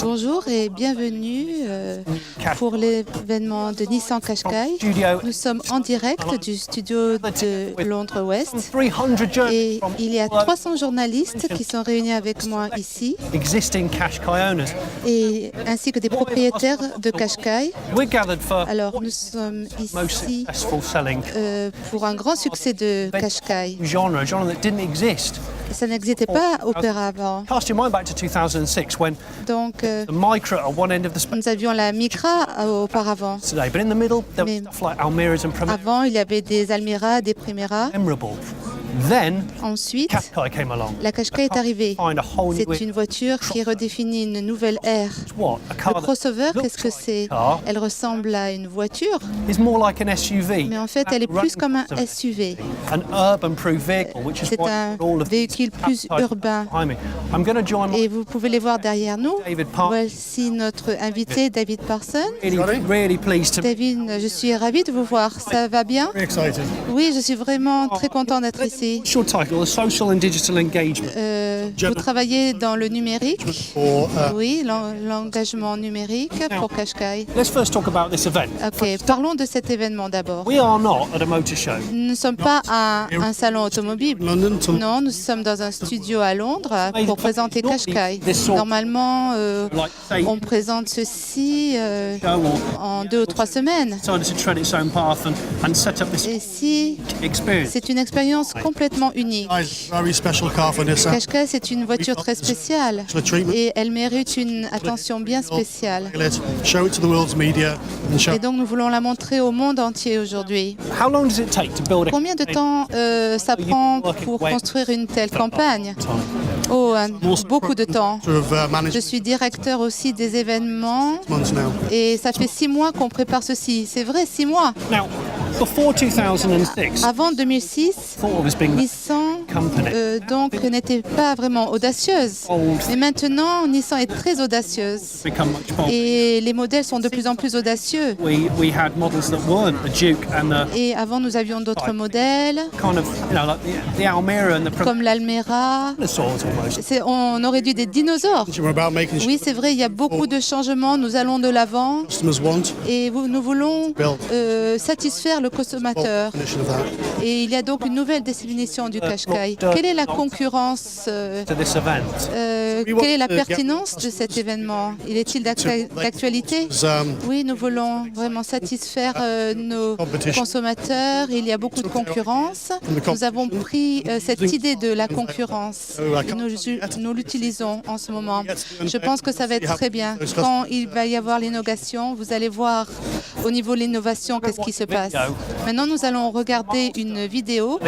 Bonjour et bienvenue pour l'événement de Nissan Qashqai. Nous sommes en direct du studio de Londres Ouest et il y a 300 journalistes qui sont réunis avec moi ici, et ainsi que des propriétaires de Qashqai. Alors nous sommes ici pour un grand succès de Qashqai. Ça n'existait pas auparavant. Donc, nous avions la Micra auparavant. Mais avant, il y avait des Almera, des Primera. Ensuite, la Qashqai est arrivée. C'est une voiture qui redéfinit une nouvelle ère. Le crossover, qu'est-ce que c'est? Elle ressemble à une voiture, mais en fait, elle est plus comme un SUV. C'est un véhicule plus urbain. Et vous pouvez les voir derrière nous. Voici notre invité, David Parsons. David, je suis ravi de vous voir. Ça va bien? Oui, je suis vraiment très content d'être ici. Vous travaillez dans le numérique? Oui, l'engagement numérique pour Qashqai. Ok, parlons de cet événement d'abord. Nous ne sommes pas à un salon automobile. Non, nous sommes dans un studio à Londres pour présenter Qashqai. Normalement, on présente ceci en 2 ou 3 semaines. Et ici, c'est une expérience complètement unique. Qashqai, c'est une voiture très spéciale et elle mérite une attention bien spéciale. Et donc nous voulons la montrer au monde entier aujourd'hui. Combien de temps ça prend pour construire une telle campagne? Oh, beaucoup de temps. Je suis directeur aussi des événements et ça fait 6 mois qu'on prépare ceci. C'est vrai, 6 mois. Avant 2006, Nissan donc n'était pas vraiment audacieuse. Mais maintenant, Nissan est très audacieuse. Et les modèles sont de plus en plus audacieux. Et avant, nous avions d'autres modèles, comme l'Almera. On aurait dû des dinosaures. Oui, c'est vrai, il y a beaucoup de changements. Nous allons de l'avant. Et nous voulons satisfaire le consommateur. Et il y a donc une nouvelle définition du Qashqai. Quelle est la concurrence quelle est la pertinence de cet événement? Il est-il d'actualité? Oui, nous voulons vraiment satisfaire nos consommateurs. Il y a beaucoup de concurrence. Nous avons pris cette idée de la concurrence et nous l'utilisons en ce moment. Je pense que ça va être très bien. Quand il va y avoir l'innovation, vous allez voir au niveau de l'innovation qu'est-ce qui se passe. Maintenant, nous allons regarder une vidéo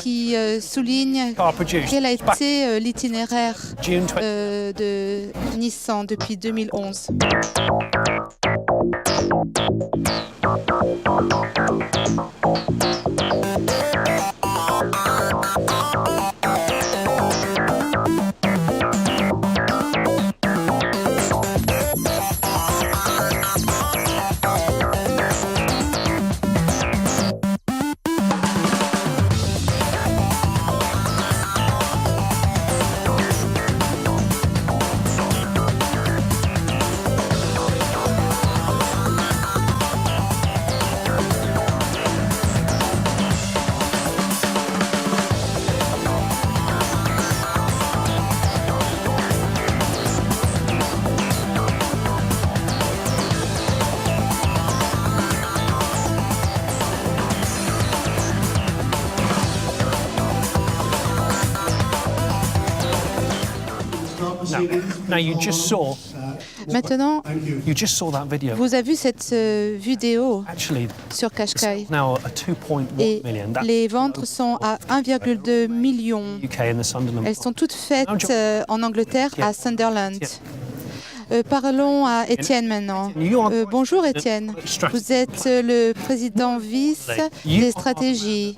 qui souligne quel a été l'itinéraire de Nissan depuis 2011. Maintenant, vous avez vu cette vidéo sur Qashqai et les ventes sont à 1,2 million. Elles sont toutes faites en Angleterre, à Sunderland. Parlons à Étienne maintenant. Bonjour Étienne. Vous êtes le président vice des stratégies.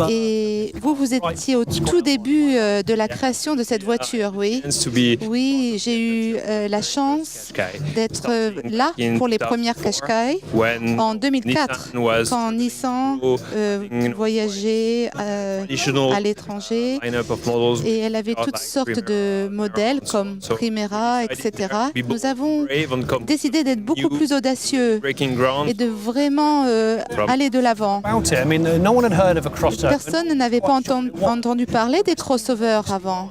Et vous étiez au tout début de la création de cette voiture, oui. Oui, j'ai eu la chance d'être là pour les premières Qashqai en 2004, quand Nissan voyageait à l'étranger et elle avait toutes sortes de modèles comme Primera, etc. Nous avons décidé d'être beaucoup plus audacieux et de vraiment aller de l'avant. Personne n'avait pas entendu parler des crossovers avant.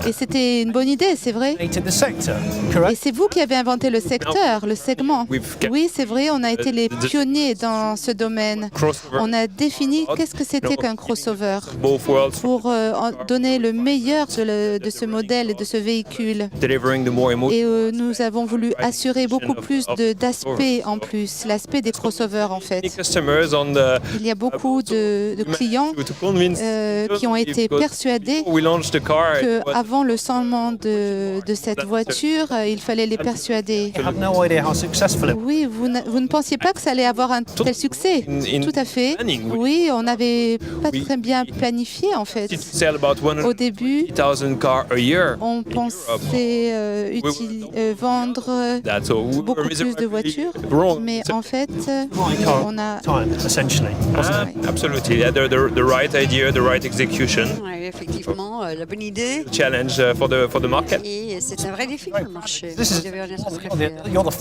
Et c'était une bonne idée, c'est vrai. Et c'est vous qui avez inventé le secteur, le segment. Oui, c'est vrai, on a été les pionniers dans ce domaine. On a défini qu'est-ce que c'était qu'un crossover pour donner le meilleur de ce modèle et de ce véhicule. Et nous avons voulu assurer beaucoup plus d'aspects en plus, l'aspect des crossovers en fait. Il y a beaucoup de clients qui ont été persuadés qu'avant le lancement de cette voiture, il fallait les persuader. Oui, vous ne pensiez pas que ça allait avoir un tel succès? Tout à fait. Oui, on n'avait pas très bien planifié en fait. Au début, on pensait vendre beaucoup plus de voitures, mais en fait, on a... Absolutely. The right idea, the right execution. Effectivement, la bonne idée. Challenge for the market. Et c'est un vrai défi pour le marché. Vous devez en être très fier.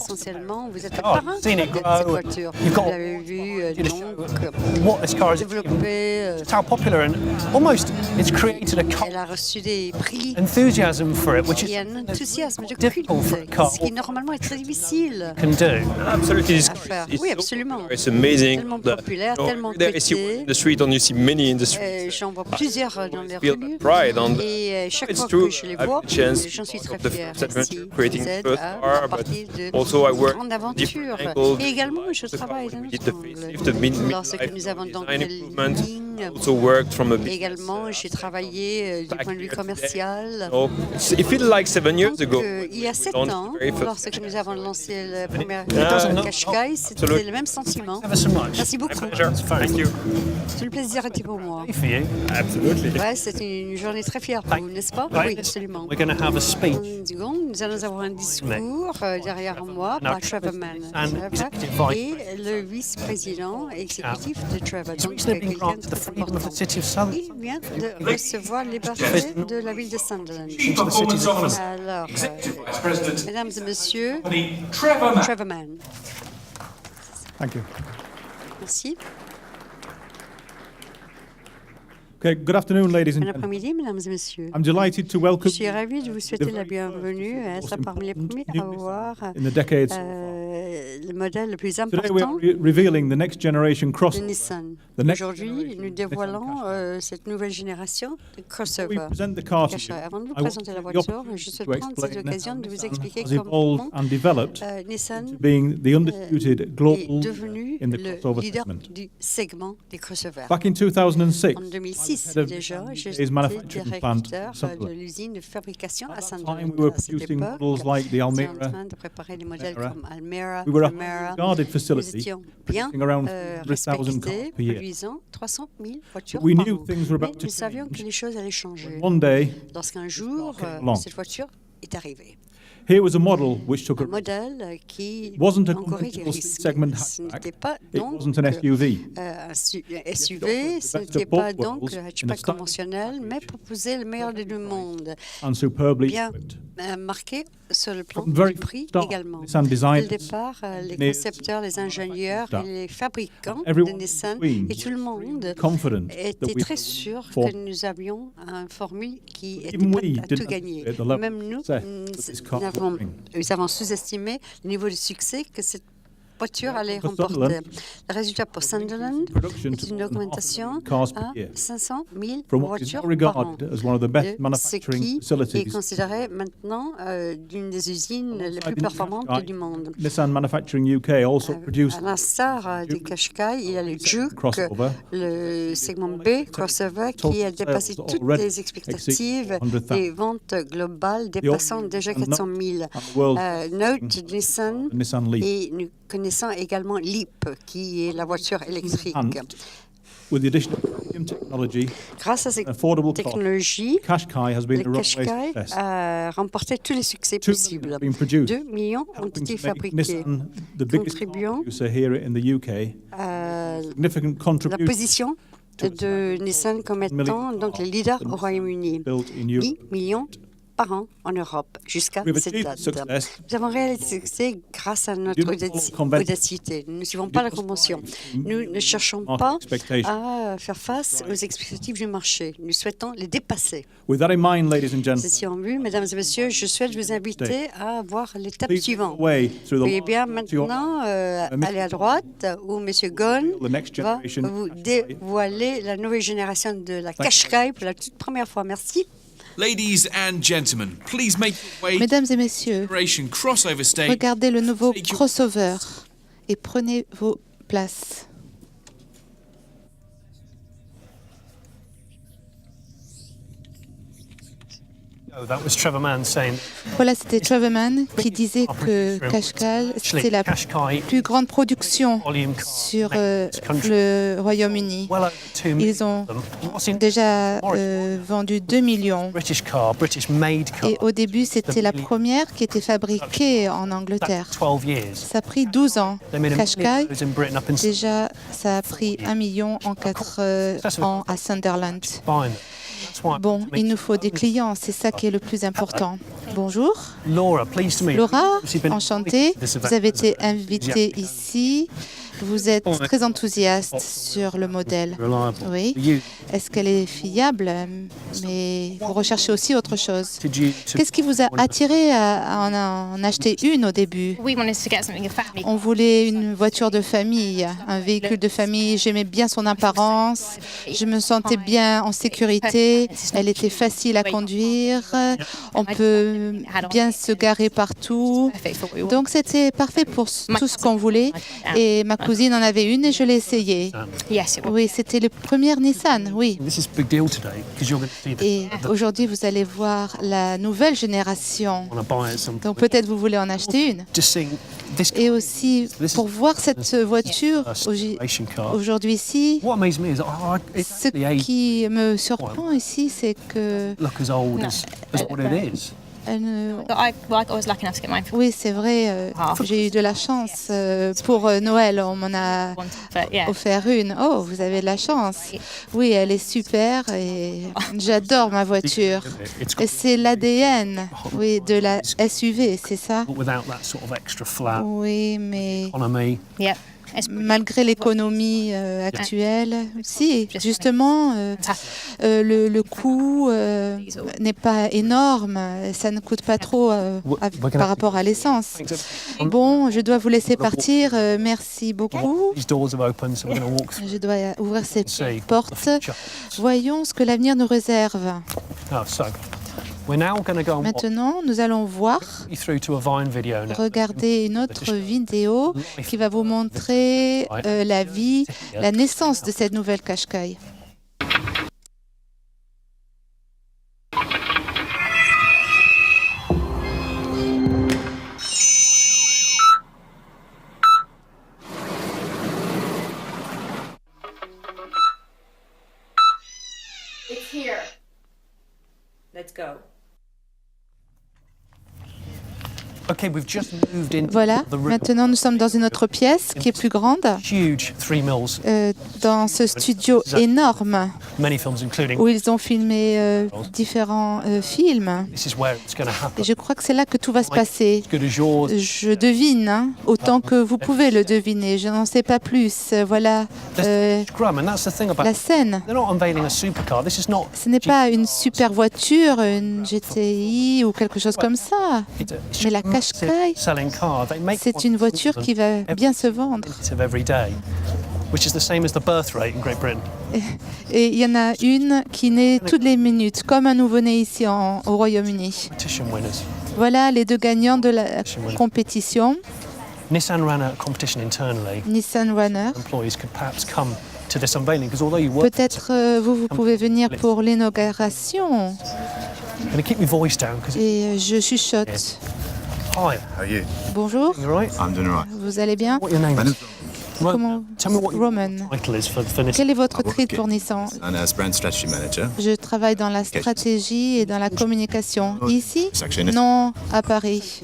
Essentiellement, vous êtes le parrain de cette voiture. Vous l'avez vu développer. Elle a reçu des prix. Il y a un enthousiasme de culte, ce qui normalement est très difficile à faire. Oui, absolument. Tellement populaire, tellement coté. J'en vois plusieurs dans les rues. Et chaque fois que je les vois, j'en suis très fière. Merci. Vous êtes à partir de grande aventure. Et également, je travaille dans notre angle. Lorsque nous avons donc des lignes, également, j'ai travaillé du point de vue commercial. Il y a 7 ans, lorsque nous avons lancé la première Qashqai, c'était le même sentiment. Merci beaucoup. C'est le plaisir était pour moi. Ouais, c'est une journée très fière pour vous, n'est-ce pas? Oui, absolument. Nous allons avoir un discours derrière moi par Trevor Mann et le vice-président exécutif de Trevor. Donc, c'est quelqu'un de très important. Il vient de recevoir les parfaits de la ville de Sunderland. Alors, mesdames et messieurs, Trevor Mann. Merci. Good afternoon, ladies and Bon gentlemen. après-midi, mesdames et messieurs. I'm delighted to Je welcome suis ravie de vous souhaiter la bienvenue à être parmi les premiers à voir in the decades. le modèle le plus Today we are important revealing the next generation de crossover. Nissan. The next Aujourd'hui, generation nous dévoilons cette nouvelle génération de We crossover. present the car to you. Qashqai. Avant de vous I want présenter to la take the voiture, je opportunity souhaite to prendre cette explain occasion de how vous expliquer Nissan has comment evolved and developed Nissan to being the undisputed est global devenu in the le crossover leader segment. du segment des crossovers. Back in 2006, En 2006 head of déjà, UK's j'étais manufacturing plant directeur in de Sunderland. l'usine de fabrication à At that time, Sunderland. we were À cette producing époque, models like the nous étions Almera, en train de préparer des modèles etc. comme Almera, We were a Primera. regarded Nous facility, étions bien producing around 300,000 cars respectés, per year. produisant 300 000 voitures But we par knew an. things were Mais about to nous savions que change. les choses allaient changer. One day, Lorsqu'un jour, along. cette voiture est arrivée. here was a model which took Un a modèle qui wasn't a encourait des conventional risques. segment Ce hatchback. n'était pas It donc wasn't an SUV. un SUV, ce n'était pas donc le hatchback conventionnel, mais proposait le meilleur des deux mondes, And superbly bien equipped. marqué sur le plan From the very du prix start, également. Nissan Dès designers, le départ, les engineers, concepteurs, les ingénieurs et les fabricants de everyone Nissan between et tout le monde confident that était we très sûr for- que nous avions une formule qui était Even prête we à didn't tout gagner. anticipate the level Même of nous, success that this car would bring. nous avons sous-estimé le niveau de succès que cette voiture allait For remporter. Sunderland, Le résultat pour Sunderland production est une augmentation cars per à year, 500 000 from what is now voitures par an. regarded as one of the best Ce manufacturing qui est facilities. considéré maintenant d'une des usines les plus performantes du monde. Nissan Manufacturing UK also produced À l'instar du Qashqai, il y a le Juke, crossover, le segment B crossover, qui a dépassé toutes les expectatives des ventes globales dépassant déjà 400 000. Note Nissan, Nissan Leaf. et nous connaissons également Leap, qui est la voiture électrique. With the addition of premium technology, Grâce à cette affordable cost, technologie, Qashqai has been le a runaway Qashqai success. a remporté tous les succès 2 million possibles. have been produced, 2 millions ont helping été to make fabriqués, Nissan the biggest car contribuant producer here in the UK. Significant la contribution position de Nissan comme étant donc les leaders au Royaume-Uni. built in 10 Europe. millions par an en Europe jusqu'à We've cette achieved date. success. Nous avons réalisé ce succès grâce à notre audacité. Nous ne suivons pas la convention. Nous ne cherchons pas à faire face aux expectatives du marché. Nous souhaitons les dépasser. With that in mind, ladies and gentlemen, Ceci en vue, mesdames et messieurs, je souhaite vous inviter à voir l'étape please suivante. away through the Veuillez bien to your maintenant aller à droite où M. Ghosn the next va generation. vous dévoiler la nouvelle génération de la Qashqai pour la toute première fois. Merci. Ladies and gentlemen, please make your way to Mesdames et messieurs, Generation Crossover Stage. regardez le nouveau crossover et prenez vos places. Voilà, c'était Trevor Mann qui disait que Qashqai, c'est la plus grande production sur le Royaume-Uni. Ils ont déjà vendu 2 millions. Et au début, c'était la première qui était fabriquée en Angleterre. Ça a pris 12 ans. Qashqai, déjà, ça a pris 1 million en 4 ans à Sunderland. Bon, il nous faut des clients, c'est ça qui est le plus important. Bonjour. Laura, enchantée. Vous avez été invitée ici. Vous êtes très enthousiaste sur le modèle. Oui. Est-ce qu'elle est fiable? Mais vous recherchez aussi autre chose. Qu'est-ce qui vous a attiré à en acheter une au début? On voulait une voiture de famille, un véhicule de famille. J'aimais bien son apparence. Je me sentais bien en sécurité. Elle était facile à conduire. On peut bien se garer partout. Donc c'était parfait pour tout ce qu'on voulait. Et ma cousine en avait une et je l'ai essayée. Oui, c'était les premières Nissan, oui. Et aujourd'hui, vous allez voir la nouvelle génération. Donc peut-être vous voulez en acheter une. Et aussi, pour voir cette voiture aujourd'hui ici, ce qui me surprend ici, c'est que oui, c'est vrai, j'ai eu de la chance. Pour Noël, on m'en a offert une. Oh, vous avez de la chance. Oui, elle est super et j'adore ma voiture. Et c'est l'ADN, oui, de la SUV, c'est ça? Oui, mais malgré l'économie actuelle, si, justement, le coût n'est pas énorme, ça ne coûte pas trop par rapport à l'essence. Bon, je dois vous laisser partir, merci beaucoup. Je dois ouvrir ces portes. Voyons ce que l'avenir nous réserve. Maintenant, nous allons voir, regarder une autre vidéo qui va vous montrer la vie, la naissance de cette nouvelle Qashqai. It's here. Let's go. Voilà, maintenant nous sommes dans une autre pièce qui est plus grande, dans ce studio énorme où ils ont filmé différents films. Et je crois que c'est là que tout va se passer. Je devine, hein, autant que vous pouvez le deviner, je n'en sais pas plus. Voilà la scène. Ce n'est pas une super voiture, une GTI ou quelque chose comme ça, mais la Qashqai, c'est une voiture qui va bien se vendre. Et il y en a une qui naît toutes les minutes, comme un nouveau-né ici au Royaume-Uni. Voilà les deux gagnants de la compétition. Nissan ran a competition internally. Nissan Runner. Employees could perhaps come to this unveiling because although you work. Peut-être vous pouvez venir pour l'inauguration. I'm going to keep my voice down because. Et je chuchote. Hi. How are you? Bonjour. You all right? I'm doing all right. Vous allez bien? What your name is? Comment? Roman. Quel est votre titre pour Nissan? Je travaille dans la stratégie et dans la communication. Ici? Non, à Paris.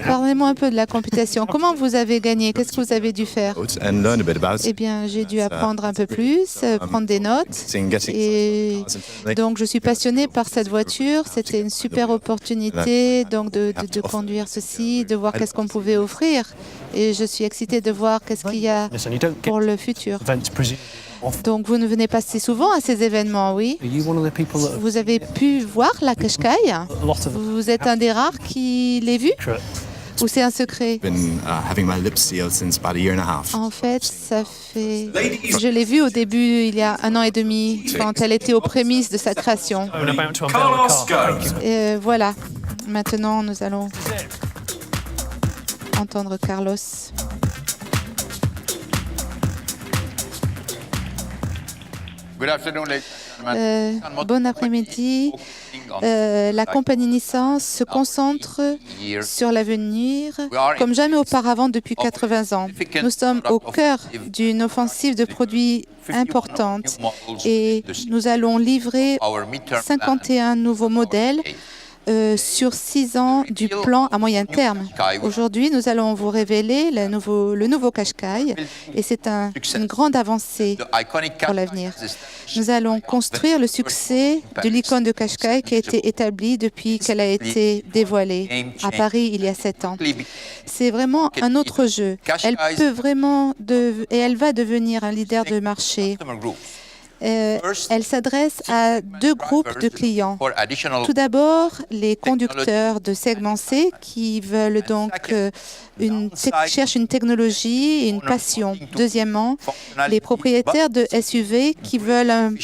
Parlez-moi un peu de la compétition. Comment vous avez gagné? Qu'est-ce que vous avez dû faire? Eh bien, j'ai dû apprendre un peu plus, prendre des notes. Et donc, je suis passionnée par cette voiture. C'était une super opportunité donc de conduire ceci, de voir qu'est-ce qu'on pouvait offrir. Et je suis excitée de voir qu'est-ce qu'il y a pour le futur. Donc, vous ne venez pas si souvent à ces événements, oui? Vous avez pu voir la Qashqai? Vous êtes un des rares qui l'ait vu? Ou c'est un secret? En fait, ça fait... Je l'ai vue au début, il y a 1 an et demi, quand elle était aux prémices de sa création. Et voilà. Maintenant, nous allons entendre Carlos. Bon après-midi. La compagnie Nissan se concentre sur l'avenir comme jamais auparavant depuis 80 ans. Nous sommes au cœur d'une offensive de produits importante et nous allons livrer 51 nouveaux modèles sur 6 ans du plan à moyen terme. Aujourd'hui, nous allons vous révéler le nouveau Qashqai et c'est une grande avancée pour l'avenir. Nous allons construire le succès de l'icône de Qashqai qui a été établie depuis qu'elle a été dévoilée à Paris il y a 7 ans. C'est vraiment un autre jeu. Elle peut vraiment et elle va devenir un leader de marché. Elle s'adresse à 2 groupes de clients. Tout d'abord, les conducteurs de segment C qui veulent donc cherchent une technologie et une passion. Deuxièmement, les propriétaires de SUV qui veulent un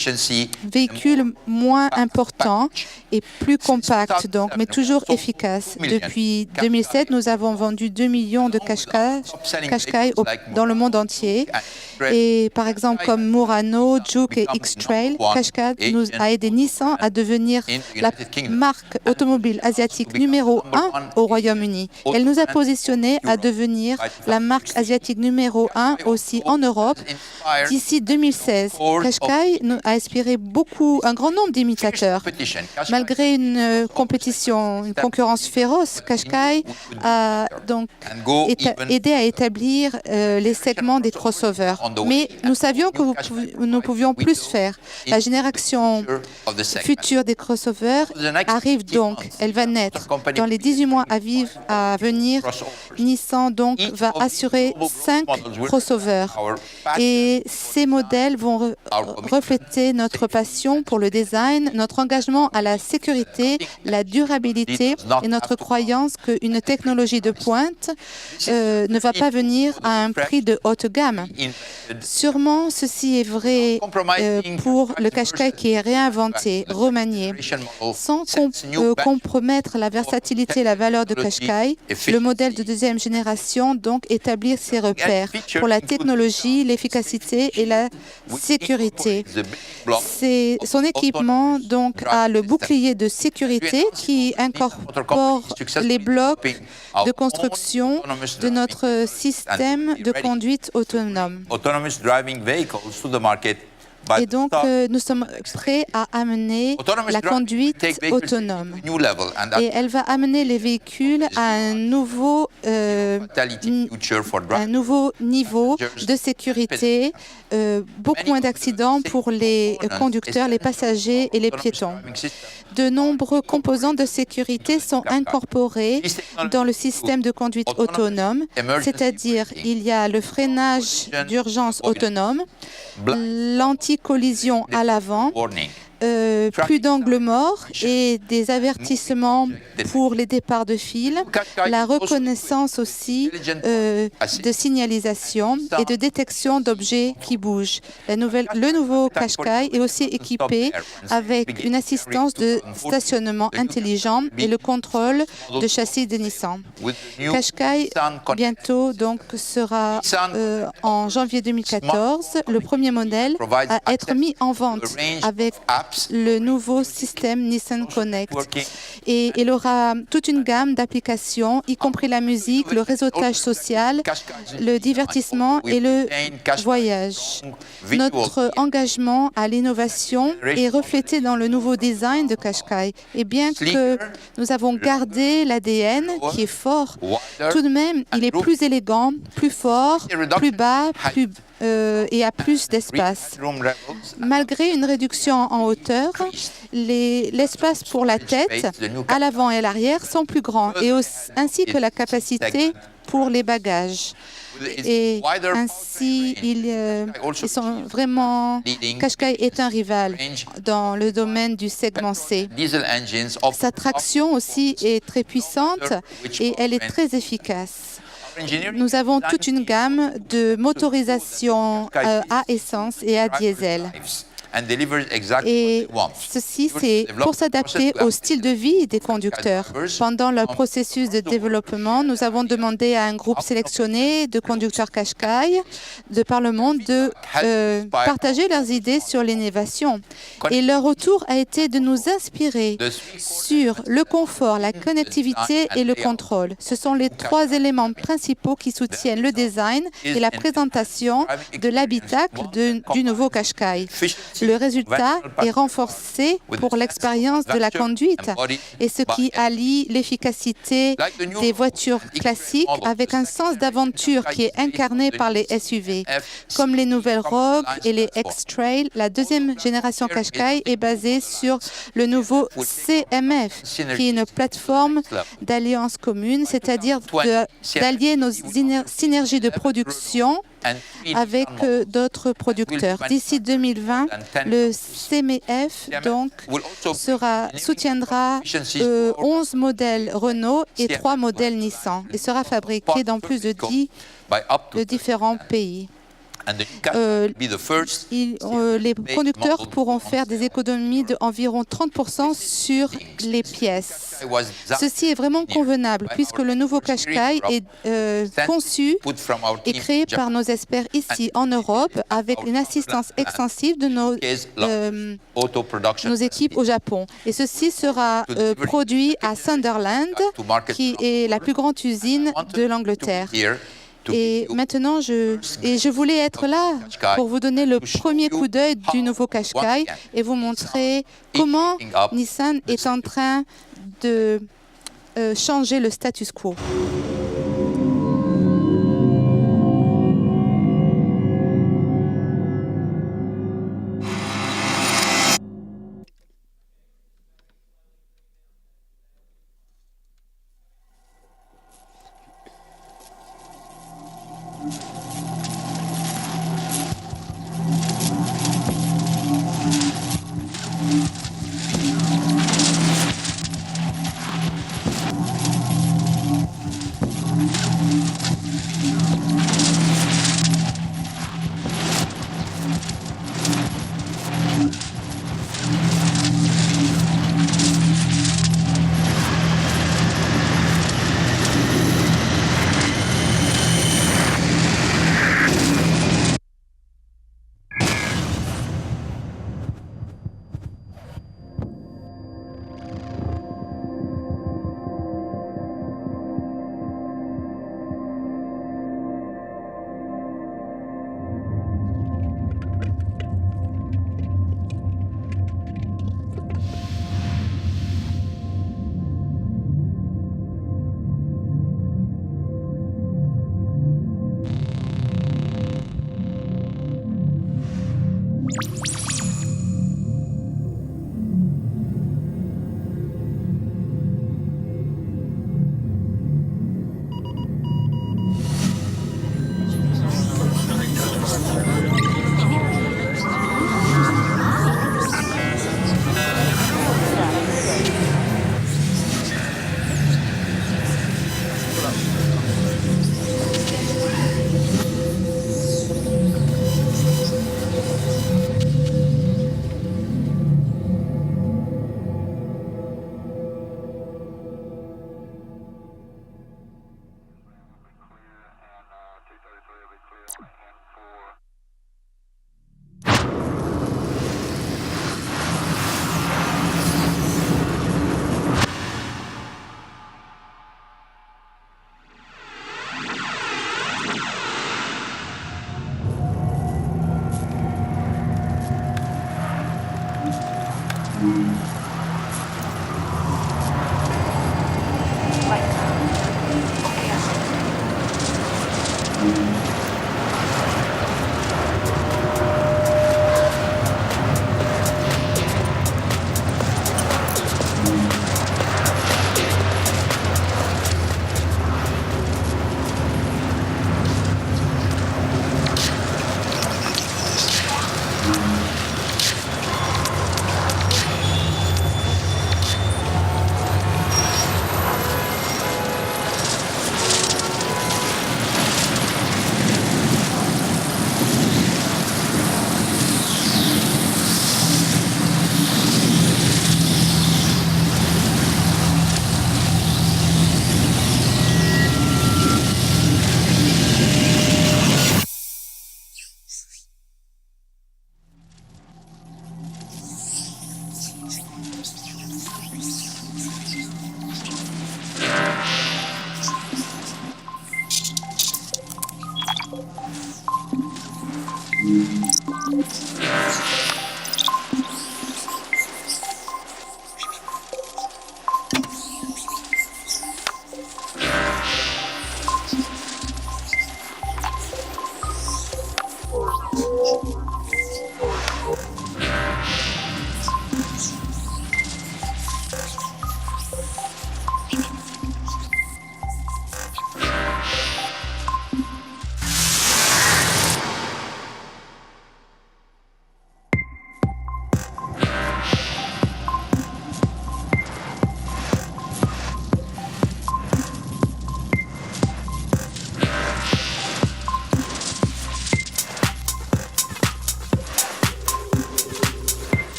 véhicule moins important et plus compact, donc, mais toujours efficace. Depuis 2007, nous avons vendu 2 millions de Qashqai dans le monde entier. Et par exemple, comme Murano, Juke et X-Trail, Qashqai nous a aidé Nissan à devenir la marque automobile asiatique numéro 1 au Royaume-Uni. Elle nous a positionnés à devenir la marque asiatique numéro 1 aussi en Europe d'ici 2016. Qashqai a inspiré un grand nombre d'imitateurs. Malgré une concurrence féroce, Qashqai a donc aidé à établir les segments des crossovers. Mais nous savions que nous pouvions plus faire. La génération future des crossovers arrive donc. Elle va naître. Dans les 18 mois à venir, Nissan donc va assurer 5 crossovers. Et ces modèles vont refléter notre passion pour le design, notre engagement à la sécurité, la durabilité et notre croyance qu'une technologie de pointe ne va pas venir à un prix de haute gamme. Sûrement, ceci est vrai pour le Qashqai qui est réinventé, remanié. Sans compromettre la versatilité et la valeur de Qashqai, le modèle de 2e génération donc établir ses repères pour la technologie, l'efficacité et la sécurité. Son équipement donc a le bouclier de sécurité qui incorpore les blocs de construction de notre système de conduite autonome. Et donc, nous sommes prêts à amener la conduite autonome. Et elle va amener les véhicules à un nouveau niveau de sécurité, beaucoup moins d'accidents pour les conducteurs, les passagers et les piétons. De nombreux composants de sécurité sont incorporés dans le système de conduite autonome, c'est-à-dire il y a le freinage d'urgence autonome, l'anti-collision à l'avant, plus d'angles morts et des avertissements pour les départs de fil, la reconnaissance aussi de signalisation et de détection d'objets qui bougent. Le nouveau Qashqai est aussi équipé avec une assistance de stationnement intelligent et le contrôle de châssis de Nissan. Qashqai bientôt donc sera en janvier 2014 le premier modèle à être mis en vente avec le nouveau système Nissan Connect. Et il aura toute une gamme d'applications, y compris la musique, le réseautage social, le divertissement et le voyage. Notre engagement à l'innovation est reflété dans le nouveau design de Qashqai. Et bien que nous avons gardé l'ADN qui est fort, tout de même, il est plus élégant, plus fort, plus bas, et a plus d'espace. Malgré une réduction en hauteur, l'espace pour la tête, à l'avant et à l'arrière, sont plus grands, et ainsi que la capacité pour les bagages. Et ainsi, ils sont vraiment... Qashqai est un rival dans le domaine du segment C. Sa traction aussi est très puissante et elle est très efficace. Nous avons toute une gamme de motorisation à essence et à diesel. Et ceci, c'est pour s'adapter au style de vie des conducteurs. Pendant le processus de développement, nous avons demandé à un groupe sélectionné de conducteurs Qashqai de par le monde de partager leurs idées sur l'innovation. Et leur retour a été de nous inspirer sur le confort, la connectivité et le contrôle. Ce sont les trois éléments principaux qui soutiennent le design et la présentation de l'habitacle du nouveau Qashqai. Le résultat est renforcé pour l'expérience de la conduite et ce qui allie l'efficacité des voitures classiques avec un sens d'aventure qui est incarné par les SUV. Comme les nouvelles Rogue et les X-Trail, la deuxième génération Qashqai est basée sur le nouveau CMF, qui est une plateforme d'alliance commune, c'est-à-dire d'allier nos synergies de production avec d'autres producteurs. D'ici 2020, le CMF donc soutiendra 11 modèles Renault et 3 modèles Nissan et sera fabriqué dans plus de 10 de différents pays. Les conducteurs pourront faire des économies d'environ 30% sur les pièces. Ceci est vraiment convenable puisque le nouveau Qashqai est conçu et créé par nos experts ici en Europe avec une assistance extensive de nos équipes au Japon. Et ceci sera produit à Sunderland, qui est la plus grande usine de l'Angleterre. Et maintenant, je voulais être là pour vous donner le premier coup d'œil du nouveau Qashqai et vous montrer comment Nissan est en train de changer le status quo.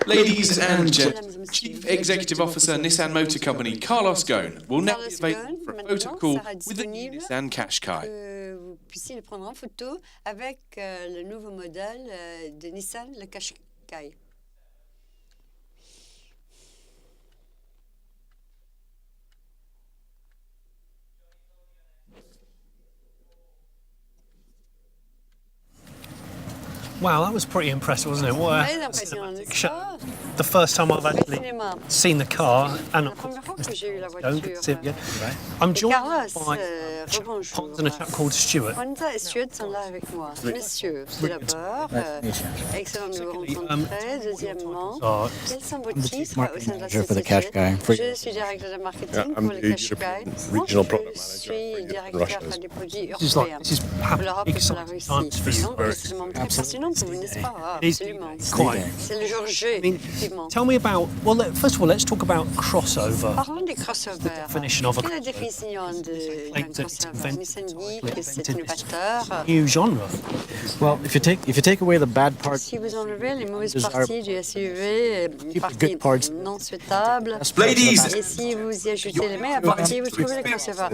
Ladies and gentlemen, Chief Executive Officer Nissan Motor Company Carlos Ghosn will now be available for a photo call with the new Nissan Qashqai. Vous puissiez le prendre en photo avec le nouveau modèle de Nissan, le Qashqai. Wow, that was pretty impressive, wasn't it? What a cinematic show. The first time I've actually seen the car, and I'm joined by Hans and a chap called Stuart. Honda et Stuart sont là avec moi. Messieurs, tout d'abord, excellent de vous rencontrer. Deuxièmement, quels sont vos titres au sein de la société? Je suis directeur de marketing pour le Qashqai. Je suis directeur des produits européens pour l'Europe et pour la Russie. Donc, c'est un moment très passionnant pour vous, n'est-ce pas? Absolument. C'est le jour J, effectivement. Tell me about, well, first of all, let's talk about crossover. Parlons des crossovers. Definition of a Quelle est la définition d'un crossover? Nissan dit que c'est innovateur. New genre. Well, if you take away the bad parts, Si vous enlevez les mauvaises parties du SUV, parties non souhaitables, et si vous y ajoutez les meilleures parties, vous trouvez le crossover.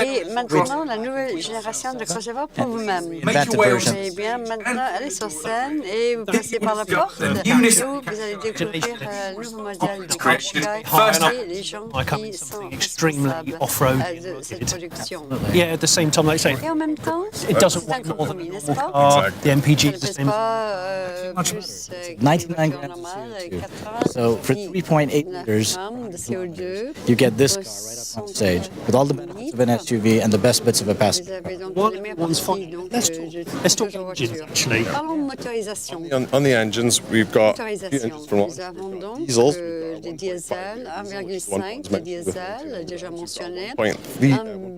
Et maintenant, la nouvelle génération de crossover pour vous-même. Make your way on Eh bien, maintenant, allez sur scène et vous passez par la porte. Et vous allez découvrir le nouveau modèle de Qashqai et les gens qui sont responsables de cette production. Yeah, at the same time, like I say, Et en même temps, it doesn't c'est un weigh more than compromis, a n'est-ce normal pas? car. The MPG is the Ça ne same. pèse pas plus 99 que grams of normal, CO2. So for 3.8 liters, grammes de CO2. you get this car right up on stage with all the benefits of an SUV and the best bits of a Vous passenger. avez donc What les meilleures one's parties fine. donc, Let's de talk toute engines, voiture. actually. Parlons de motorisation. On the engines, we've got Motorisation. Nous avons donc des diesels, 1,5 des diesels déjà mentionnés,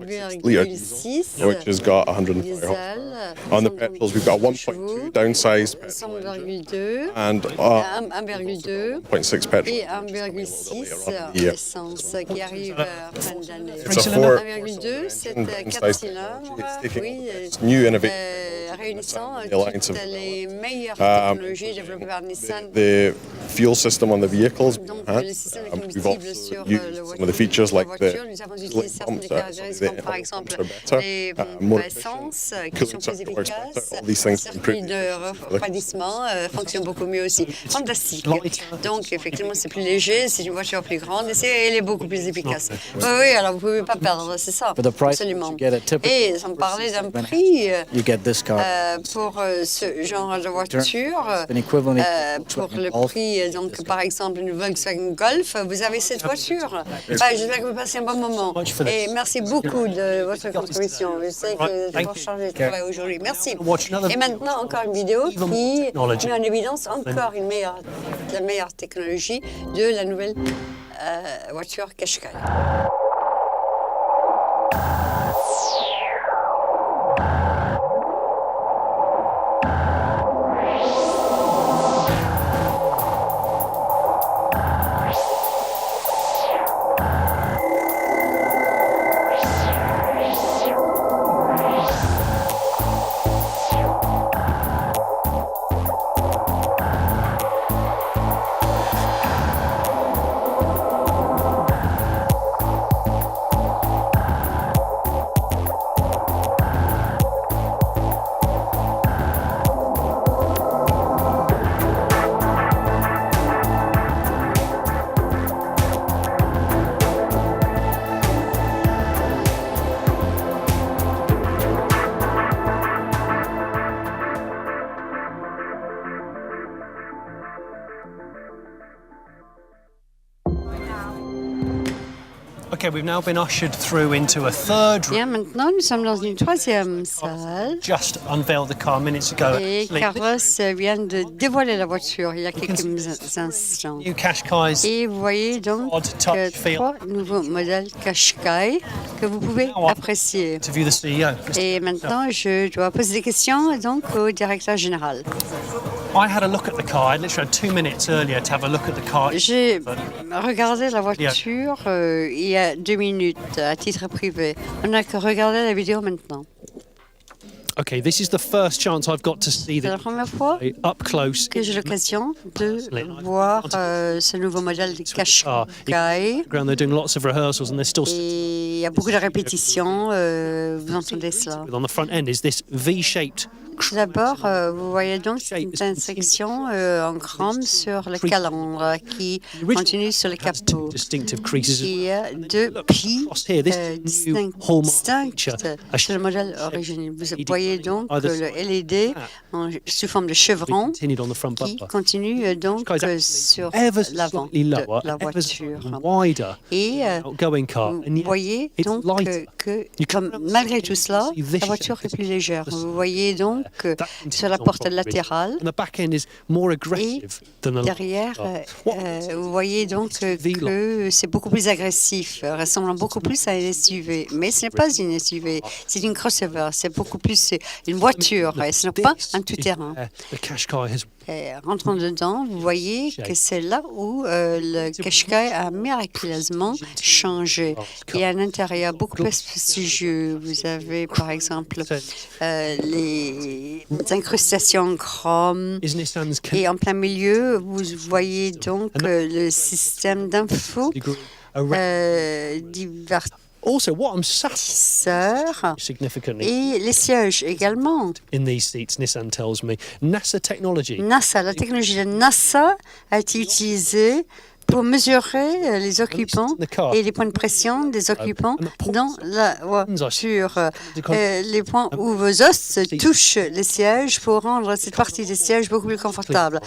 1,6 which has got 130 diesel, horsepower. On the petrols, we've got a 1.2 downsized petrol engine 1,2 and 1,2 0.6 petrol. et 1,6 en Yeah. essence qui arrive à fin d'année. It's a four 1,2 c'est 4 downsized cylindres, It's taking oui, new innovation. réunissant The alliance toutes of- les meilleures technologies développées par Nissan. The fuel system on the vehicles. Donc, huh? le système de We've combustible also sur used le some of the features la like voiture. the Nous avons coolant utilisé certaines pumps, des so caractéristiques comme the par pumps exemple are better, les more pompes à essence qui cooling sont plus system works efficaces, better. All these things le circuit improve. de refroidissement fonctionne beaucoup mieux aussi. Fantastique. Donc effectivement c'est plus léger, c'est une voiture plus grande et elle est beaucoup plus efficace. Oui, oui, alors vous ne pouvez pas perdre, c'est ça. For the price Absolument. you get a typical Et sans parler d'un prix you get this car. pour ce genre de voiture, An equivalent pour le Golf. prix, donc par exemple une Volkswagen Golf, vous avez cette voiture. J'espère que vous passez un bon moment. Et merci beaucoup de votre contribution. Je sais que vous êtes fort chargé de travail aujourd'hui. Merci. Et maintenant, encore une vidéo qui met en évidence encore la meilleure technologie de la nouvelle voiture Qashqai. Okay, we've now been ushered through into a third room. Bien, maintenant, nous sommes dans une troisième salle. Just unveiled the car minutes ago. Et actually. Carlos vient de dévoiler la voiture il y a quelques instants. New Qashqai's Et vous voyez donc trois nouveaux modèles Qashqai que vous pouvez apprécier. interview the CEO. Et maintenant, je dois poser des questions donc au directeur général. I had a look at the car. I literally had 2 minutes earlier to have a look at the car. J'ai regardé la voiture il y a 2 minutes à titre privé. On n'a que regardé la vidéo maintenant. Okay, this is the first chance I've got to see C'est la the première fois up close. que j'ai l'occasion de voir ce nouveau modèle de Qashqai. Ground, they're doing lots of rehearsals and they're still Et il y a beaucoup de répétitions, vous entendez cela. on the front end is this V-shaped. Tout d'abord, vous voyez donc une section en chrome sur le calandre qui continue sur le capot. Distinctive creases. Il y a deux plis distincts sur le modèle original. Vous voyez donc le LED sous forme de chevron Continued on the front qui bumper. continue donc sur Ever l'avant slightly de lower, la ever voiture. wider Et outgoing car. And vous yet voyez it's donc lighter. que malgré tout cela, la voiture est plus légère. Vous voyez donc sur la porte latérale, And the back end is more aggressive than the derrière, What vous voyez donc que c'est beaucoup plus agressif, ressemblant beaucoup plus à une SUV. Mais ce n'est pas une SUV, c'est une crossover, c'est beaucoup plus une voiture, et ce n'est pas un tout-terrain. The Qashqai has Rentrant dedans, vous voyez que c'est là où le Qashqai a miraculeusement changé. Il y a un intérieur beaucoup plus prestigieux. Vous avez par exemple les incrustations en chrome. is Nissan's Et en plein milieu, vous voyez donc le système d'info Also, what I'm sœurs significantly et les sièges également. in these seats, Nissan tells me, NASA technology. NASA, la technologie de NASA a été utilisée pour mesurer les occupants et les points de pression des occupants dans la voiture. Les points où vos os touchent les sièges pour rendre cette partie des sièges beaucoup plus confortable.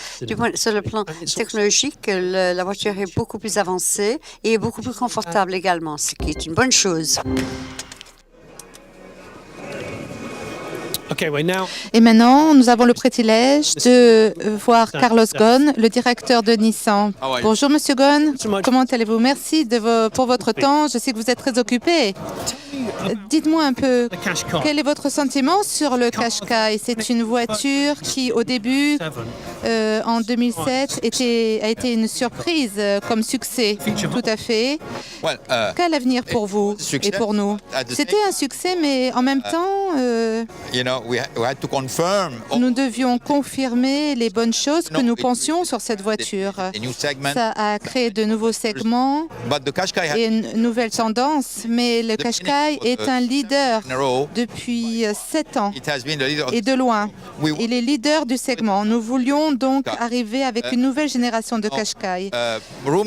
Sur le plan technologique, la voiture est beaucoup plus avancée et beaucoup plus confortable également, ce qui est une bonne chose. Et maintenant, nous avons le privilège de voir Carlos Ghosn, le directeur de Nissan. Bonjour, Monsieur Ghosn. Comment allez-vous? Merci pour votre temps. Je sais que vous êtes très occupé. Dites-moi un peu, quel est votre sentiment sur le Qashqai? C'est une voiture qui, au début, en 2007, a été une surprise comme succès. Tout à fait. Quel avenir pour vous et pour nous? C'était un succès, mais en même temps, nous devions confirmer les bonnes choses que nous pensions sur cette voiture. Ça a créé de nouveaux segments et une nouvelle tendance, mais le Qashqai est un leader depuis 7 ans et de loin. Il est leader du segment. Nous voulions donc arriver avec une nouvelle génération de Qashqai.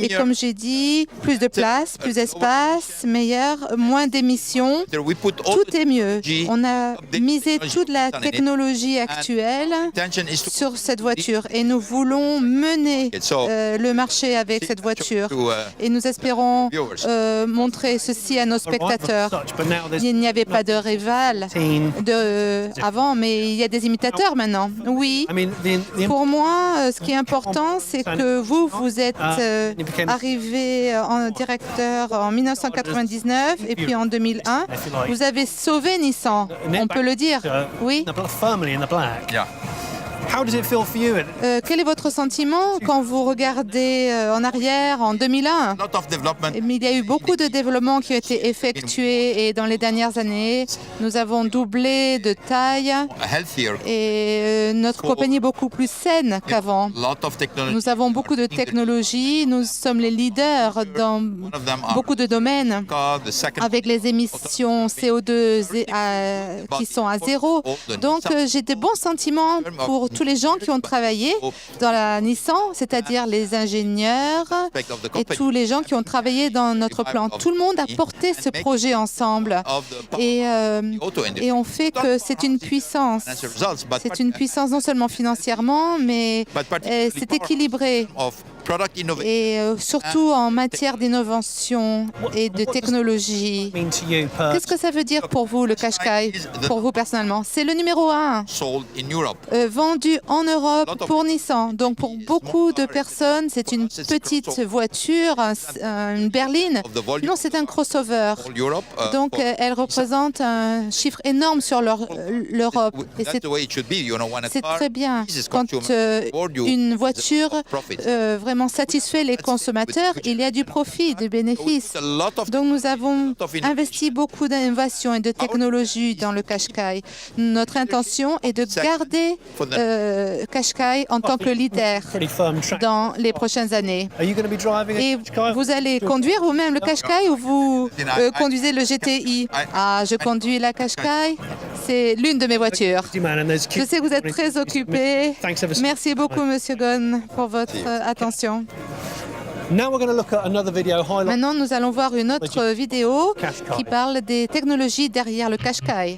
Et comme j'ai dit, plus de place, plus d'espace, meilleur, moins d'émissions. Tout est mieux. On a misé toute la technologie actuelle sur cette voiture et nous voulons mener le marché avec cette voiture et nous espérons montrer ceci à nos spectateurs. Il n'y avait pas de rival avant, mais il y a des imitateurs maintenant. Oui, pour moi, ce qui est important, c'est que vous êtes arrivé en directeur en 1999 et puis en 2001, vous avez sauvé Nissan, on peut le dire. Oui. Quel est votre sentiment quand vous regardez en arrière en 2001? Il y a eu beaucoup de développements qui ont été effectués et dans les dernières années, nous avons doublé de taille et notre compagnie est beaucoup plus saine qu'avant. Nous avons beaucoup de technologies, nous sommes les leaders dans beaucoup de domaines avec les émissions CO2 qui sont à zéro. Donc j'ai de bons sentiments pour tous les gens qui ont travaillé dans la Nissan, c'est-à-dire les ingénieurs et tous les gens qui ont travaillé dans notre plan. Tout le monde a porté ce projet ensemble et on fait que c'est une puissance. C'est une puissance non seulement financièrement, mais c'est équilibré. Et surtout en matière d'innovation et de technologie. Qu'est-ce que ça veut dire pour vous, le Qashqai, pour vous personnellement? C'est le numéro 1 vendu en Europe pour Nissan. Donc pour beaucoup de personnes, c'est une petite voiture, une berline. Non, c'est un crossover. Donc elle représente un chiffre énorme sur l'Europe. Et c'est très bien. Quand une voiture vraiment satisfait les consommateurs, il y a du profit, du bénéfice. Donc nous avons investi beaucoup d'innovation et de technologie dans le Qashqai. Notre intention est de garder Qashqai en tant que leader dans les prochaines années. Et vous allez conduire vous-même le Qashqai ou vous conduisez le GTI? Ah, je conduis la Qashqai. C'est l'une de mes voitures. Je sais que vous êtes très occupé. Merci beaucoup, Monsieur Ghosn, pour votre attention. Maintenant, nous allons voir une autre vidéo qui parle des technologies derrière le Qashqai.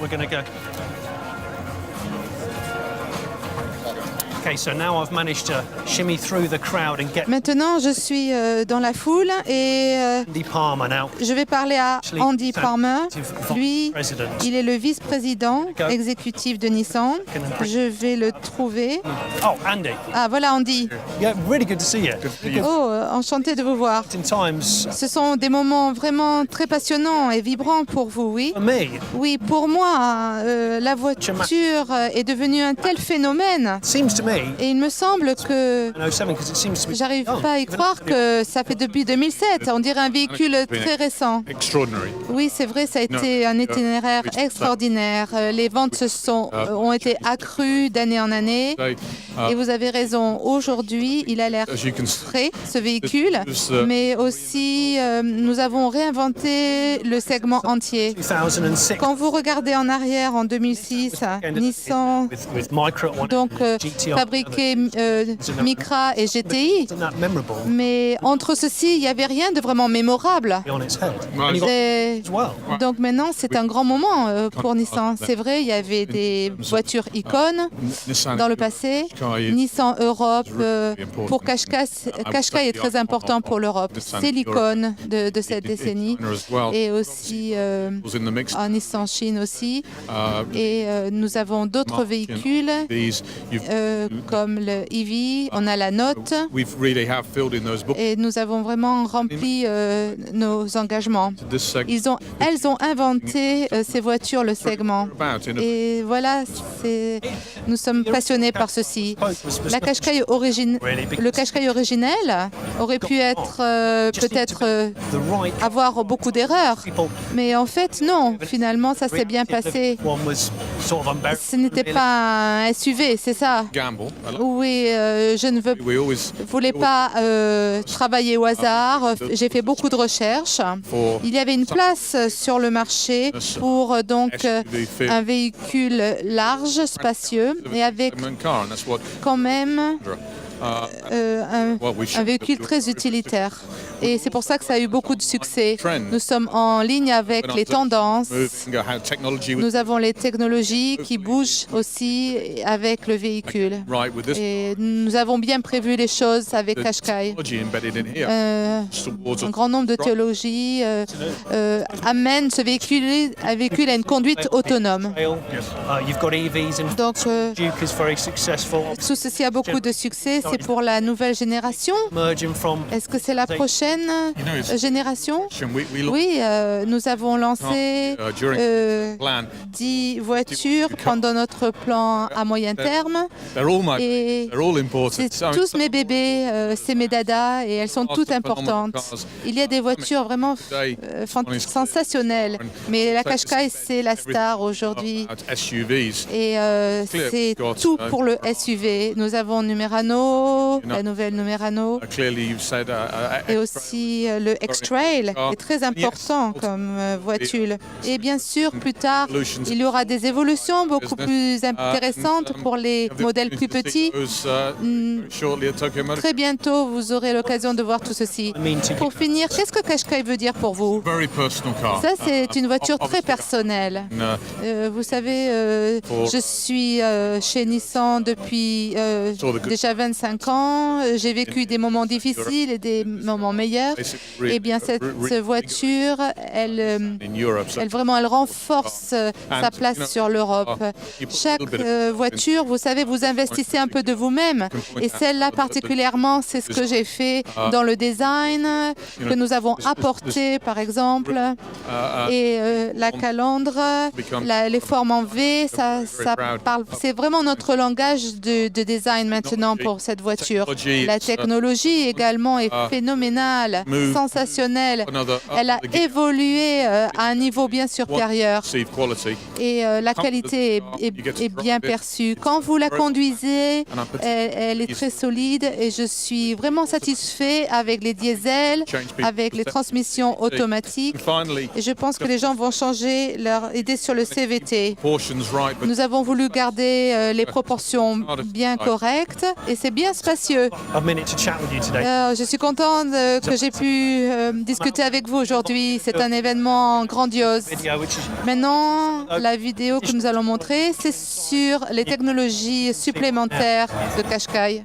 We're going to go. Okay, so now I've managed to shimmy through the crowd and get Maintenant, je suis dans la foule et Andy Palmer now. je vais parler à Andy Palmer. Lui, il est le vice-président exécutif de Nissan. Je vais le trouver. Oh, Andy. Ah, voilà Andy. Yeah, really good to see you. Oh, enchanté de vous voir. In times Ce sont des moments vraiment très passionnants et vibrants pour vous, oui? for me, Oui, pour moi, la voiture est devenue un tel phénomène. it seems to me, Et il me semble que I know something because it seems to be. j'arrive pas à y croire que ça fait depuis 2007. On dirait un véhicule très récent. Extraordinary. Oui, c'est vrai, ça a été un itinéraire extraordinaire. Les ventes ont été accrues d'année en année. Et vous avez raison, aujourd'hui, il a l'air frais, ce véhicule, mais aussi nous avons réinventé le segment entier. 2006. Quand vous regardez en arrière, en 2006, Nissan With Micra one, donc GTR, fabriquait Micra et GTI, isn't that memorable? mais entre ceux-ci, il n'y avait rien de vraiment mémorable. On its head. And you got Et as well. donc maintenant, c'est un grand moment pour Nissan. C'est vrai, il y avait des voitures icônes dans le passé. Nissan Europe, pour Qashqai est très important pour l'Europe. C'est l'icône de cette décennie. Et aussi en Nissan Chine aussi. Et nous avons d'autres véhicules comme le EV, on a la Note. Et nous avons vraiment rempli nos engagements. Elles ont inventé ces voitures, le segment. Et voilà, nous sommes passionnés par ceci. Le Qashqai originel aurait pu être peut-être avoir beaucoup d'erreurs. Mais en fait, non. Finalement, ça s'est bien passé. One was sort of unburied. Ce n'était pas un SUV, c'est ça? Oui, je ne voulais pas travailler au hasard. J'ai fait beaucoup de recherches. Il y avait une place sur le marché pour donc un véhicule large, spacieux et avec quand même un véhicule très utilitaire. Et c'est pour ça que ça a eu beaucoup de succès. Nous sommes en ligne avec les tendances. Nous avons les technologies qui bougent aussi avec le véhicule. Et nous avon bien prévu les choses avec Qashqai. Un grand nombre de théologies amènent ce véhicule à une conduite autonome. You've got EVs and Donc, Duke is very successful. tout ceci a beaucoup de succès. C'est pour la nouvelle génération. Emerging from Est-ce que c'est la prochaine génération? Oui, nous avons lancé 10 voitures pendant notre plan à moyen terme. Et c'est tous mes bébés, c'est mes dadas et elles sont toutes importantes. Il y a des voitures vraiment sensationnelles, mais la Qashqai, c'est la star aujourd'hui. Et c'est tout pour le SUV. Nous avons Numérano, la nouvelle Numérano, et aussi le X-Trail est très important comme voiture. Et bien sûr, plus tard, il y aura des évolutions beaucoup plus intéressantes pour les modèles plus petits. Très bientôt, vous aurez l'occasion de voir tout ceci. Pour finir, qu'est-ce que Qashqai veut dire pour vous? Ça, c'est une voiture très personnelle. Vous savez, je suis chez Nissan depuis déjà 25 ans. J'ai vécu des moments difficiles et des moments meilleurs. Et bien, cette voiture, elle renforce sa place sur l'Europe. Chaque voiture, vous savez, vous investissez un peu de vous-même. Et celle-là particulièrement, c'est ce que j'ai fait dans le design, que nous avons apporté, par exemple. Et la calandre, les formes en V, ça parle. C'est vraiment notre langage de design maintenant pour cette voiture. La technologie également est phénoménale, sensationnelle. Elle a évolué à un niveau bien supérieur et la qualité est bien perçue. Quand vous la conduisez, elle est très solide et je suis vraiment satisfait avec les diesels, avec les transmissions automatiques. Et je pense que les gens vont changer leur idée sur le CVT. Nous avons voulu garder les proportions bien correctes et c'est bien bien spacieux. a minute to chat with you today. Je suis contente que j'ai pu discuter avec vous aujourd'hui. C'est un événement grandiose. Maintenant, la vidéo que nous allons montrer, c'est sur les technologies supplémentaires de Qashqai.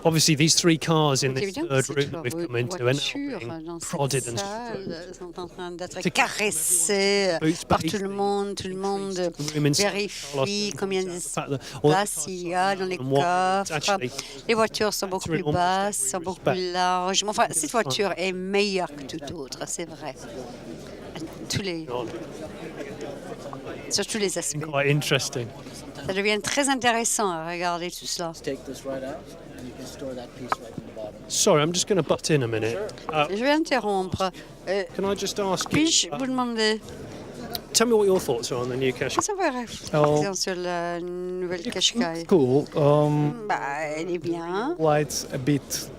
Obviously, these three cars in this Évidemment, third ces room that trois we've come into are voitures now being dans prodded cette and salle sont en train d'être caressées par tout le monde. Tout le monde vérifie combien d'espace il y a dans les coffres. Les voitures sont beaucoup plus basses, sont beaucoup plus larges. Enfin, cette voiture est meilleure que toute autre, c'est vrai. Sur tous les aspects. quite interesting. Ça devient très intéressant à regarder tout cela. Sorry, I'm just going to butt in a minute. Je vais interrompre. Can I just ask you, Puis-je vous demander, tell me what your thoughts are on the new Qashqai? quelles sont vos réflexions sur la nouvelle Qashqai? Cool. Elle est bien. Lights a bit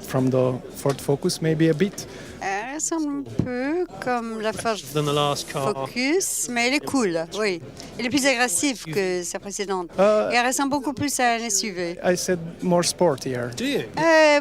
from the Ford Focus, maybe a bit. Elle ressemble un peu comme la Ford Than the last car. Focus, mais elle est cool, oui. Elle est plus agressive que sa précédente. Et elle ressemble beaucoup plus à un SUV. I said more sportier. Do you?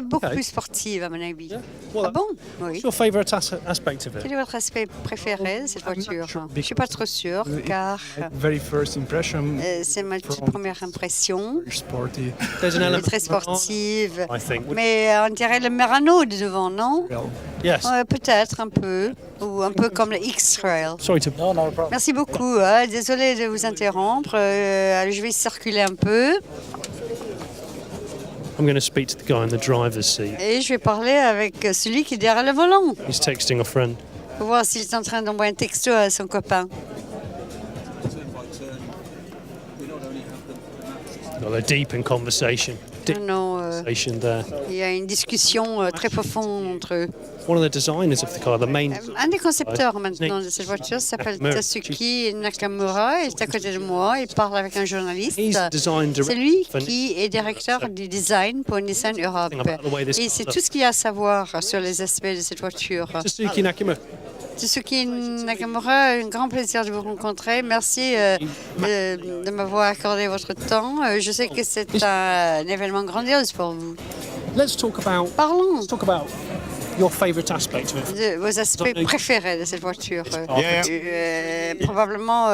Beaucoup plus sportive, à mon avis. Well, Ah bon? Oui. What's your favourite aspect of it? Quel est votre aspect préféré de cette voiture? Je ne suis pas trop sûre, car Very first impression. c'est ma toute première impression. Very sporty. There's an Elle est element très of Milan, sportive. I think. Mais on dirait le Murano de devant, non? Well, Yes. Peut-être un peu. Ou un peu comme le X-Trail. Sorry to. Merci beaucoup. Désolée de vous interrompre. Je vais circuler un peu. I'm going to speak to the guy in the driver's seat. Et je vais parler avec celui qui est derrière le volant. He's texting a friend. Pour voir s'il est en train d'envoyer un texto à son copain. Well, they're deep in conversation. Deep Non, conversation there. il y a une discussion très profonde entre eux. One of the designers of the car, the main. Un des concepteurs maintenant de cette voiture s'appelle Tatsuki Nakamura. Il est à côté de moi. Il parle avec un journaliste. He's design C'est lui director for qui est directeur du design pour Nissan Europe. Et c'est tout ce qu'il y a à savoir sur les aspects de cette voiture. Tatsuki Nakamura. Tatsuki Nakamura, un grand plaisir de vous rencontrer. Merci de m'avoir accordé votre temps. Je sais que c'est un événement grandiose pour vous. Let's talk about. Parlons Let's talk about your favorite aspect of it. de vos aspects préférés de cette voiture. Probablement,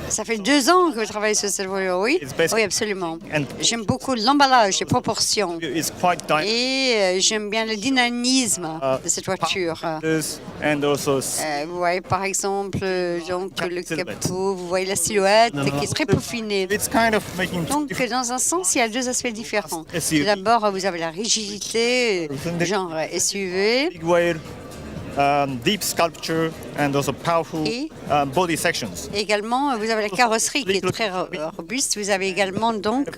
ça fait 2 ans que je travaille sur cette voiture, oui? Oui, absolument. J'aime beaucoup l'emballage, les proportions. Et j'aime bien le dynamisme de cette voiture. Vous voyez par exemple donc, le capot, vous voyez la silhouette qui est très peaufinée. Donc dans un sens, il y a 2 aspects différents. D'abord, vous avez la rigidité, genre SUV. Deep sculpture and also powerful body sections. Également, vous avez la carrosserie qui est très robuste. Vous avez également donc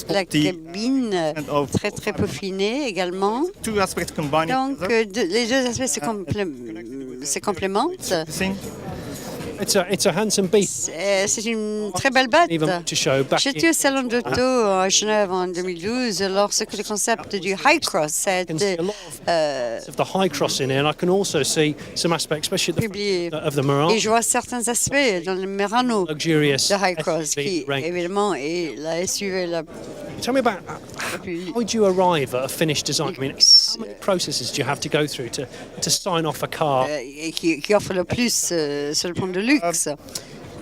la cabine très très peaufinée également. Two aspects combined. Donc les 2 aspects se complémentent. It's a handsome beast. C'est une très belle bête. J'étais au salon d'auto à Genève en 2012 lorsque le concept du high cross a été Of the high cross in here, and I can also see some aspects, especially publié. of the Murano. Et je vois certains aspects dans le Murano Luxurious de high cross qui SUV range. évidemment est la SUV la Tell me about how do you arrive at a finished design? I mean, how many processes do you have to go through to sign off a car? et qui offre le plus sur le plan de luxe.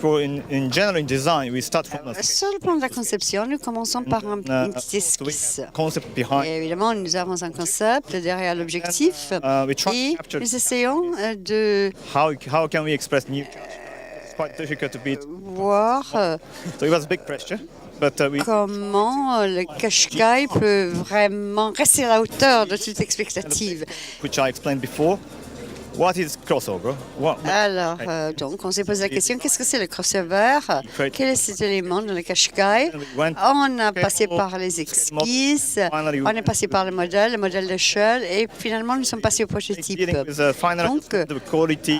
in general, in design, we start from Sur le plan de la conception, nous commençons par une petite esquisse. concept behind. Et évidemment, nous avons un concept derrière l'objectif We try et to capture nous essayons de how can we express new. It's quite difficult to beat. voir So it was big pressure, but we comment le Qashqai peut vraiment rester à la hauteur de toute expectative. which I explained before. What is crossover? Alors, donc, on s'est posé la question, qu'est-ce que c'est le crossover? Quel est cet élément dans le Qashqai? On a passé par les esquisses, on est passé par le modèle de Shell, et finalement, nous sommes passés au prototype. Donc,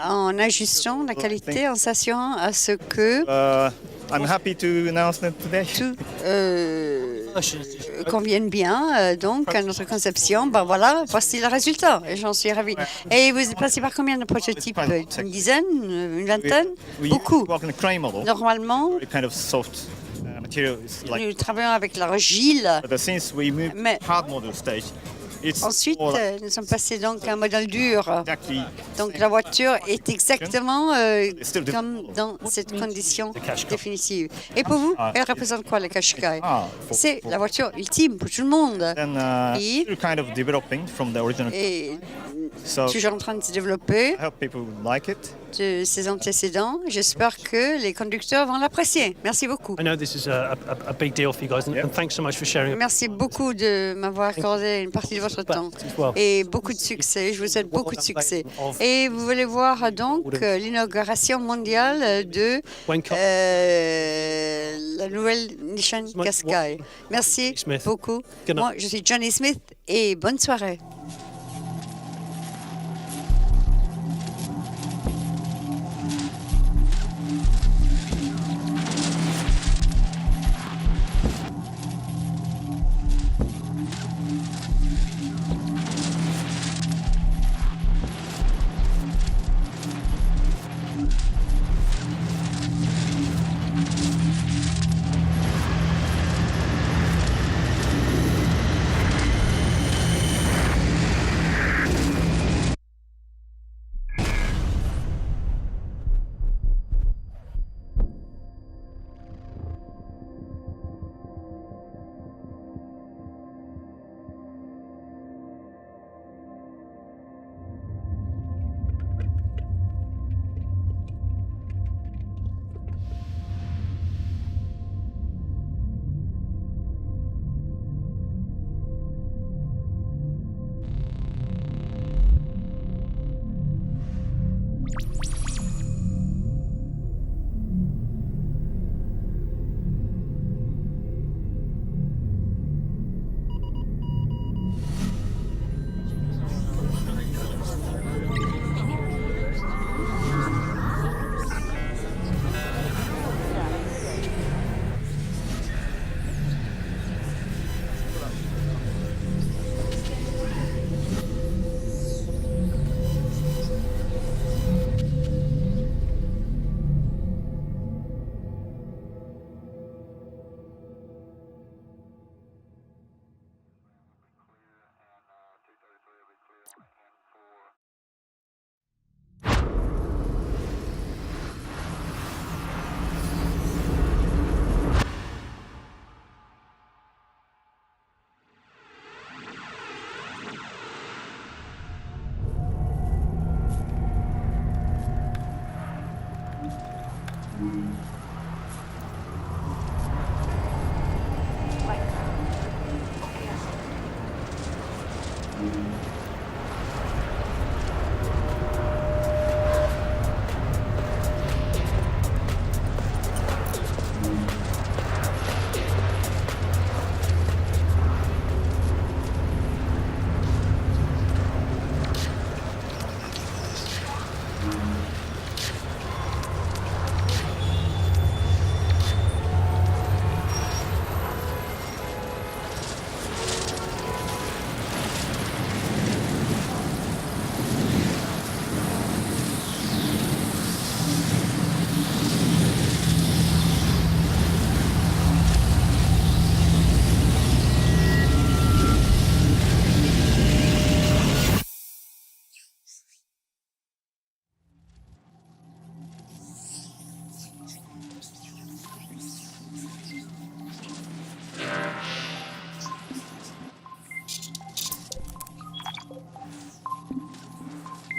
en ajustant la qualité, en s'assurant à ce que I'm happy to announce that today. tout convienne bien donc à notre conception. Ben voilà, voici le résultat. Et j'en suis ravie. Et vous êtes passé par combien de prototypes? Une dizaine? Une vingtaine? Beaucoup. Normalement, Kind of soft material. nous travaillons avec l'argile. But since we moved Mais hard model stage, it's ensuite, more like nous sommes passés donc à un modèle dur. exactly Donc la voiture est exactement comme dans cette condition définitive. Et pour vous, elle représente quoi le Qashqai? C'est la voiture ultime pour tout le monde. then Et- still kind of developing from the original. Et So toujours en train de se développer I hope people like it. de ses antécédents. J'espère que les conducteurs vont l'apprécier. Merci beaucoup. I know this is a big deal for you guys, and thanks so much for sharing. Merci beaucoup de m'avoir accordé une partie de votre temps et beaucoup de succès. Je vous souhaite beaucoup de succès. Et vous voulez voir donc l'inauguration mondiale de la nouvelle Nissan Qashqai. Merci beaucoup. Moi, je suis Johnny Smith et bonne soirée.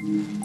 Merci.